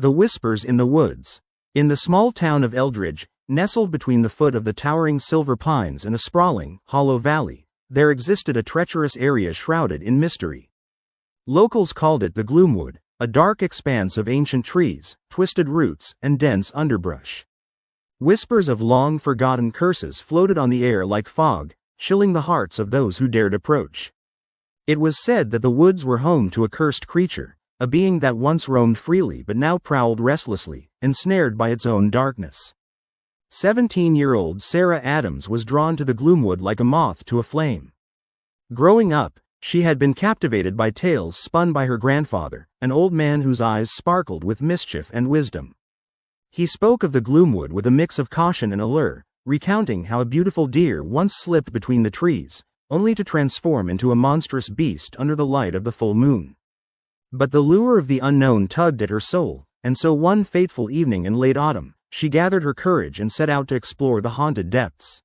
The Whispers in the Woods. In the small town of Eldridge, nestled between the foot of the towering silver pines and a sprawling, hollow valley, there existed a treacherous area shrouded in mystery. Locals called it the Gloomwood, a dark expanse of ancient trees, twisted roots, and dense underbrush. Whispers of long-forgotten curses floated on the air like fog, chilling the hearts of those who dared approach. It was said that the woods were home to a cursed creature, a being that once roamed freely but now prowled restlessly, ensnared by its own darkness. 17-year-old Sarah Adams was drawn to the Gloomwood like a moth to a flame. Growing up, she had been captivated by tales spun by her grandfather, an old man whose eyes sparkled with mischief and wisdom. He spoke of the Gloomwood with a mix of caution and allure, recounting how a beautiful deer once slipped between the trees, only to transform into a monstrous beast under the light of the full moon. But the lure of the unknown tugged at her soul, and so one fateful evening in late autumn, she gathered her courage and set out to explore the haunted depths.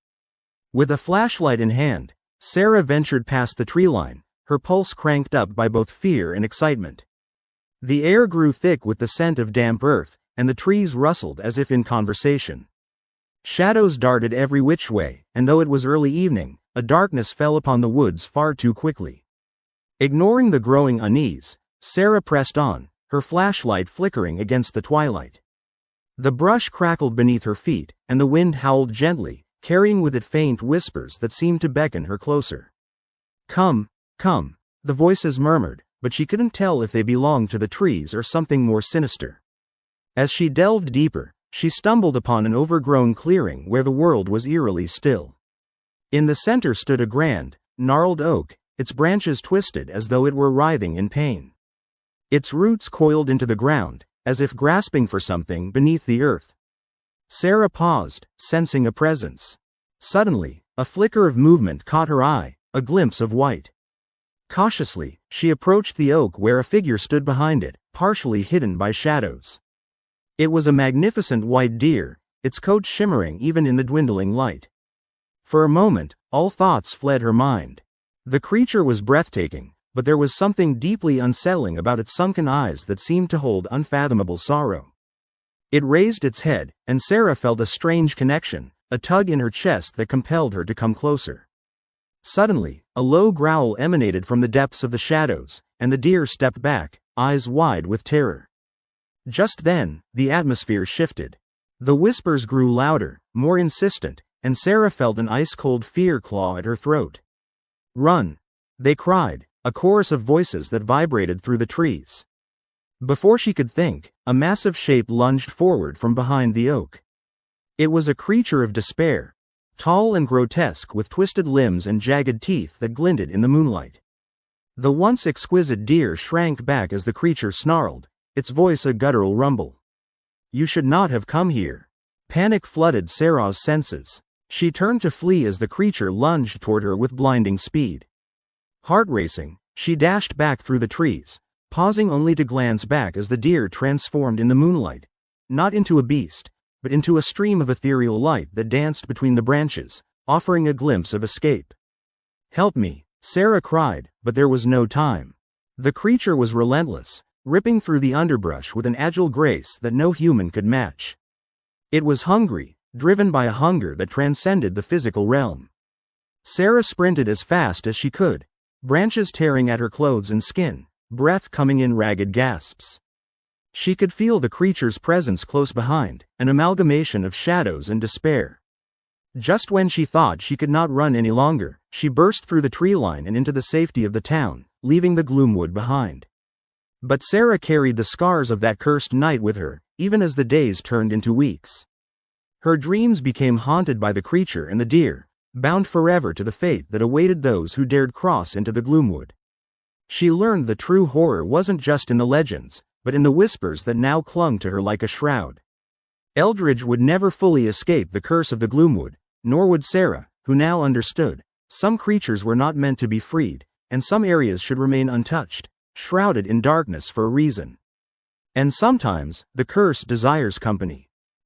With a flashlight in hand, Sarah ventured past the tree line, her pulse cranked up by both fear and excitement. The air grew thick with the scent of damp earth, and the trees rustled as if in conversation. Shadows darted every which way, and though it was early evening, a darkness fell upon the woods far too quickly. Ignoring the growing unease, Sarah pressed on, her flashlight flickering against the twilight. The brush crackled beneath her feet, and the wind howled gently, carrying with it faint whispers that seemed to beckon her closer. "Come, come," the voices murmured, but she couldn't tell if they belonged to the trees or something more sinister. As she delved deeper, she stumbled upon an overgrown clearing where the world was eerily still. In the center stood a grand, gnarled oak, its branches twisted as though it were writhing in pain. Its roots coiled into the ground, as if grasping for something beneath the earth. Sarah paused, sensing a presence. Suddenly, a flicker of movement caught her eye, a glimpse of white. Cautiously, she approached the oak where a figure stood behind it, partially hidden by shadows. It was a magnificent white deer, its coat shimmering even in the dwindling light. For a moment, all thoughts fled her mind. The creature was breathtaking, but there was something deeply unsettling about its sunken eyes that seemed to hold unfathomable sorrow. It raised its head, and Sarah felt a strange connection, a tug in her chest that compelled her to come closer. Suddenly, a low growl emanated from the depths of the shadows, and the deer stepped back, eyes wide with terror. Just then, the atmosphere shifted. The whispers grew louder, more insistent, and Sarah felt an ice-cold fear claw at her throat. "Run!" they cried, a chorus of voices that vibrated through the trees. Before she could think, a massive shape lunged forward from behind the oak. It was a creature of despair, tall and grotesque with twisted limbs and jagged teeth that glinted in the moonlight. The once exquisite deer shrank back as the creature snarled, its voice a guttural rumble. "You should not have come here." Panic flooded Sarah's senses. She turned to flee as the creature lunged toward her with blinding speed. Heart racing, she dashed back through the trees, pausing only to glance back as the deer transformed in the moonlight, not into a beast, but into a stream of ethereal light that danced between the branches, offering a glimpse of escape. "Help me," Sarah cried, but there was no time. The creature was relentless, ripping through the underbrush with an agile grace that no human could match. It was hungry, driven by a hunger that transcended the physical realm. Sarah sprinted as fast as she could, branches tearing at her clothes and skin, breath coming in ragged gasps. She could feel the creature's presence close behind, an amalgamation of shadows and despair. Just when she thought she could not run any longer, she burst through the tree line and into the safety of the town, leaving the Gloomwood behind. But Sarah carried the scars of that cursed night with her, even as the days turned into weeks. Her dreams became haunted by the creature and the deer, bound forever to the fate that awaited those who dared cross into the Gloomwood. She learned the true horror wasn't just in the legends, but in the whispers that now clung to her like a shroud. Eldridge would never fully escape the curse of the Gloomwood, nor would Sarah, who now understood. Some creatures were not meant to be freed, and some areas should remain untouched, shrouded in darkness for a reason. And sometimes, the curse desires company.